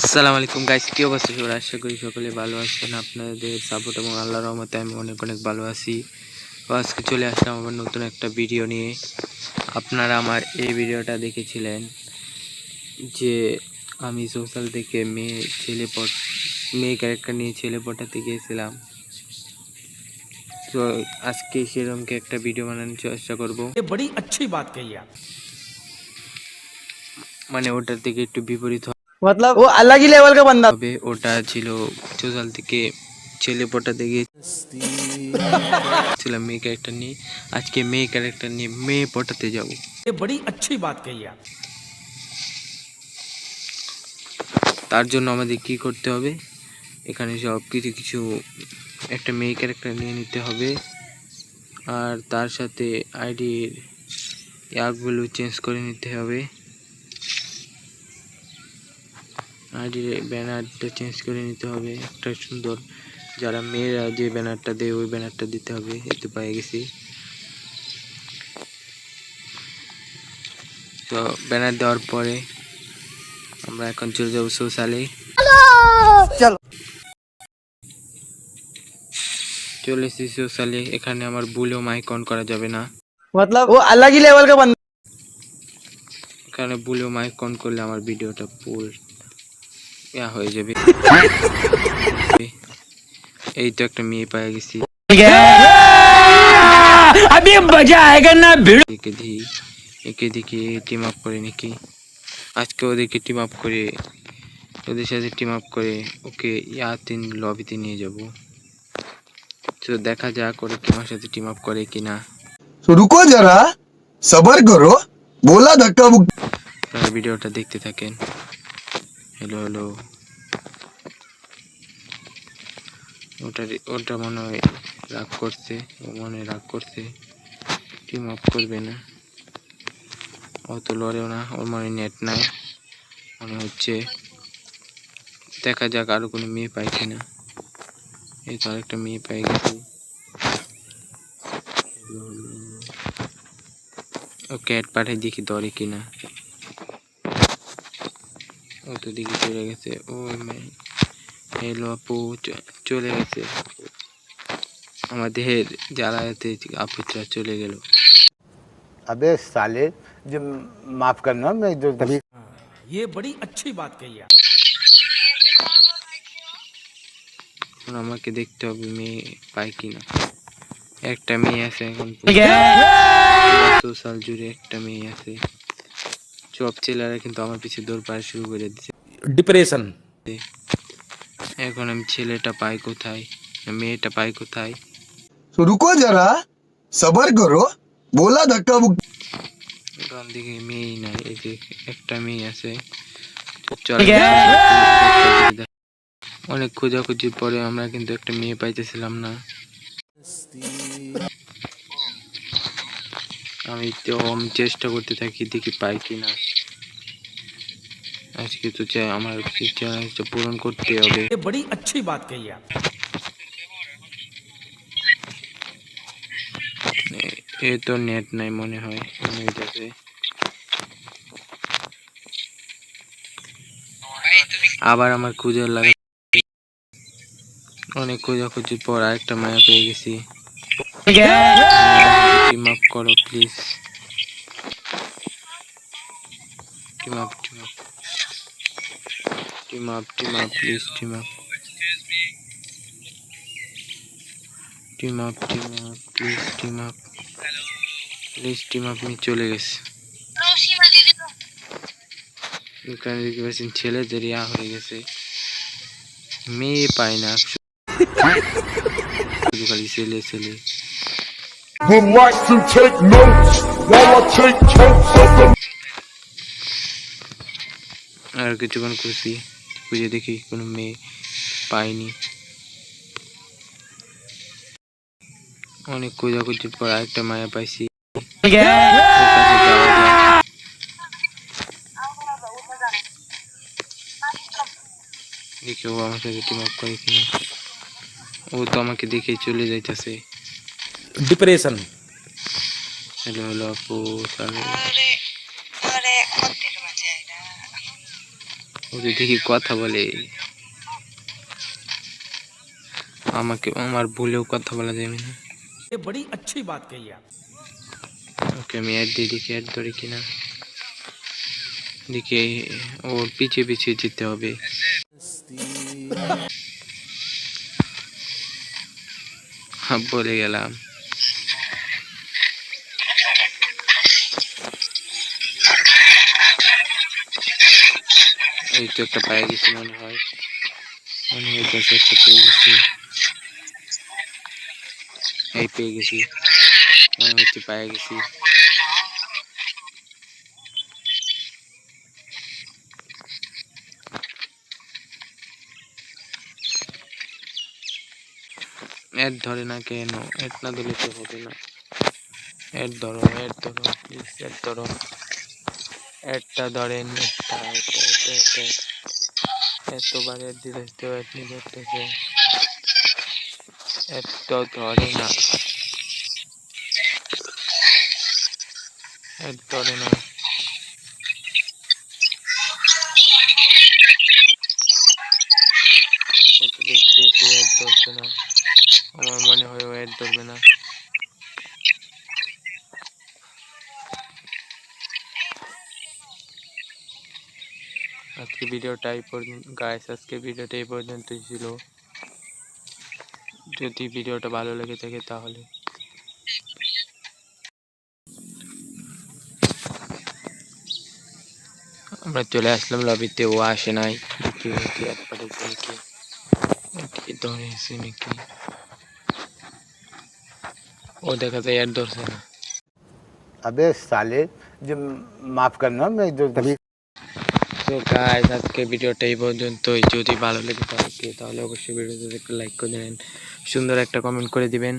আসসালামু আলাইকুম গাইস, কি অবস্থা সবার? আশা করি সকলে ভালো আছেন। আপনাদের সাপোর্ট এবং আল্লাহর রহমতে আমি অনেক ভালো আছি। তো আজকে চলে আসলাম আবার নতুন একটা ভিডিও নিয়ে। আপনারা আমার এই ভিডিওটা দেখেছিলেন যে আমি সোশ্যাল থেকে মেয়ে ক্যারেক্টার নিয়ে ছেলে পটাতে গিয়েছিলাম। তো আজকে সেরকমকে একটা ভিডিও বানানোর চেষ্টা করবো। बड़ी अच्छी बात कही आप। মানে ওটার থেকে একটু বিপরীত मतलब वो अलग ही लेवल का बंदा। হবে। ওটা ছিল সোশ্যাল থেকে ছেলে পটাতে গিয়েছিলাম মেয়ে ক্যারেক্টার নিয়ে। আজকে মেয়ে ক্যারেক্টার নিয়ে মেয়ে পটাতে যাব। ये बड़ी अच्छी बात कही आप। তার জন্য আমাদের কি করতে হবে, এখানে সব কিছু একটা মেয়ে ক্যারেক্টার নিয়ে নিতে হবে, আর তার সাথে আইডির ইয়াগুলো চেঞ্জ করে নিতে হবে। আইডির ব্যানারটা চেঞ্জ করে নিতে হবে একটা সুন্দর, যারা মেয়েরা যে ব্যানারটা দেয় ওই ব্যানারটা দিতে হবে। এতে পেয়ে গেছি। তো ব্যানার দেওয়ার পরে আমরা এখন চলে যাবো সোশ্যালে। चलो চলে এসেছি সোশ্যালে। এখানে আমার ভুলেও মাইক অন করা যাবে না। मतलब वो अलग ही लेवल का बंदा। এখানে ভুলেও মাইক অন করলে আমার ভিডিওটা ফুল হয়ে যাবে। এই তো একটা মেয়ে পেয়ে গেছি। अभी मजा आएगा ना भिड़। একে দেখি টিম আপ করে নাকি। আজকে ওদেরকে টিম আপ করে, ওদের সাথে টিম আপ করে ওকে লবিতে নিয়ে যাব। তো দেখা যাক ওরা কি আমার সাথে টিম আপ করে কিনা। तो रुको जरा सबर करो बोला धक्का मुक्की। আপনারা ভিডিওটা দেখতে থাকেন। হ্যালো হ্যালো, ওটা মনে হয় রাগ করছে, ও মনে হয় রাগ করছে, টিম আপ করবে না। অত লড়েও না, ওর মনে নেট নাই মনে হচ্ছে। দেখা যাক আরো কোনো মেয়ে পাই কিনা। এই তো আরেকটা মেয়ে পাই গেছি। ও ক্যাট পাঠাই দেখি ধরে কিনা। ও তো দেখি চলে গেছে। ও হ্যালো আপু, চলে গেছে। আমাদের জ্বালাতে আপুটা চলে গেল। अबे साले जो माफ करना मैं जो तभी ये बड़ी अच्छी बात कही आप। আমাকে দেখতে হবে মেয়ে পাই কিনা। একটা মেয়ে আছে এখন সোশ্যাল জুড়ে, একটা মেয়ে আছে। সব ছেলেরা কিন্তু আমার পিছে দৌড় পাড়া শুরু করে দিচ্ছে। डिप्रेशन। এখন আমি ছেলেটা পাই কোথায়, মেয়েটা পাই কোথায়? तो रुको जरा सबर करो बोला धक्का मुक्की। এখান দিকে মেয়েই নাই। এই যে একটা মেয়ে আছে। চল, অনেক খোঁজাখুঁজির পরে আমরা কিন্তু একটা মেয়ে পাইতেছিলাম না। আমি চেষ্টা করতে থাকি, দেখি পাই কিনা। আজকে তো চাই আমার চ্যালেঞ্জটা পূরণ করতে হবে। ये बड़ी अच्छी बात कही आप। এ তো নেট নাই মনে হয়, মনে হইতেছে। আবার আমার খুঁজে লাগে, অনেক খোঁজাখুঁজির পর আরেকটা মায়া পেয়ে গেছি। টিম আপ করো please, team up team up team up team up please, team up team up team up please, team up please, team up. নিয়ে চলে গেছে। এখানে দেখতে পাচ্ছেন ছেলেদের হয়ে গেছে, মেয়ে পায় না, শুধু খালি ছেলে ছেলে। Relax and take notes while I take totes of the আর কিছুক্ষণ খুঁজে দেখি কোনো মেয়ে পাইনি। অনেক খোঁজাখুঁজির পর আরেকটা মায়া পাইছি। ওর কাছে যাওয়া যাক। দেখি ও আমার সাথে টিম আপ করে কিনা। ও তো আমাকে দেখে চলে যাইতেছে। डिप्रेशन। হ্যালো হ্যালো আপু, তাহলে ও যদি কি কথা বলে, আমাকে আমার ভুলেও কথা বলা যাবে না। ये बड़ी अच्छी बात कही आप। ওকে আমি অ্যাড দিয়ে দেখি অ্যাড ধরে কিনা, দেখি ওর পিছিয়ে পিছিয়ে যেতে হবে। বলে গেলাম। এই তো একটা পেয়ে গেছি মনে হয়, হইতেছে একটা পেয়ে গেছি। এই পেয়ে গেছি, মনে হচ্ছে পেয়ে গেছি। অ্যাড ধরে না কেন? অ্যাড না দিলে তো হবে না। অ্যাড ধরো, অ্যাড ধরো, প্লিজ অ্যাড ধরো। অ্যাডটা ধরেন, এতবার অ্যাড দিতে অ্যাড নিয়ে ধরতেছে, অ্যাড তো ধরে না, অ্যাড ধরে না। ও তো দেখতেছি অ্যাড ধরছে না, আমার মনে হয় ও অ্যাড ধরবে না। আজকে ভিডিওটা এই পর্যন্ত গাইস, আজকে ভিডিওটা এই পর্যন্তই ছিল। যদি ভিডিওটা ভালো লেগে থাকে তাহলে আমরা চলে আসলাম লবিতে, ও আসে নাই। দেখি কি অ্যাড পাঠাইছে নাকি, এদিকে ধরেছে নাকি। ও দেখা যায় অ্যাড ধরছে না। अबे साले जो माफ करना मैं जो तभी তো গাইস আজকে ভিডিওটা এই পর্যন্তই। যদি ভালো লেগে থাকে তাহলে অবশ্যই ভিডিওতে একটা লাইক করে দেবেন, সুন্দর একটা কমেন্ট করে দিবেন।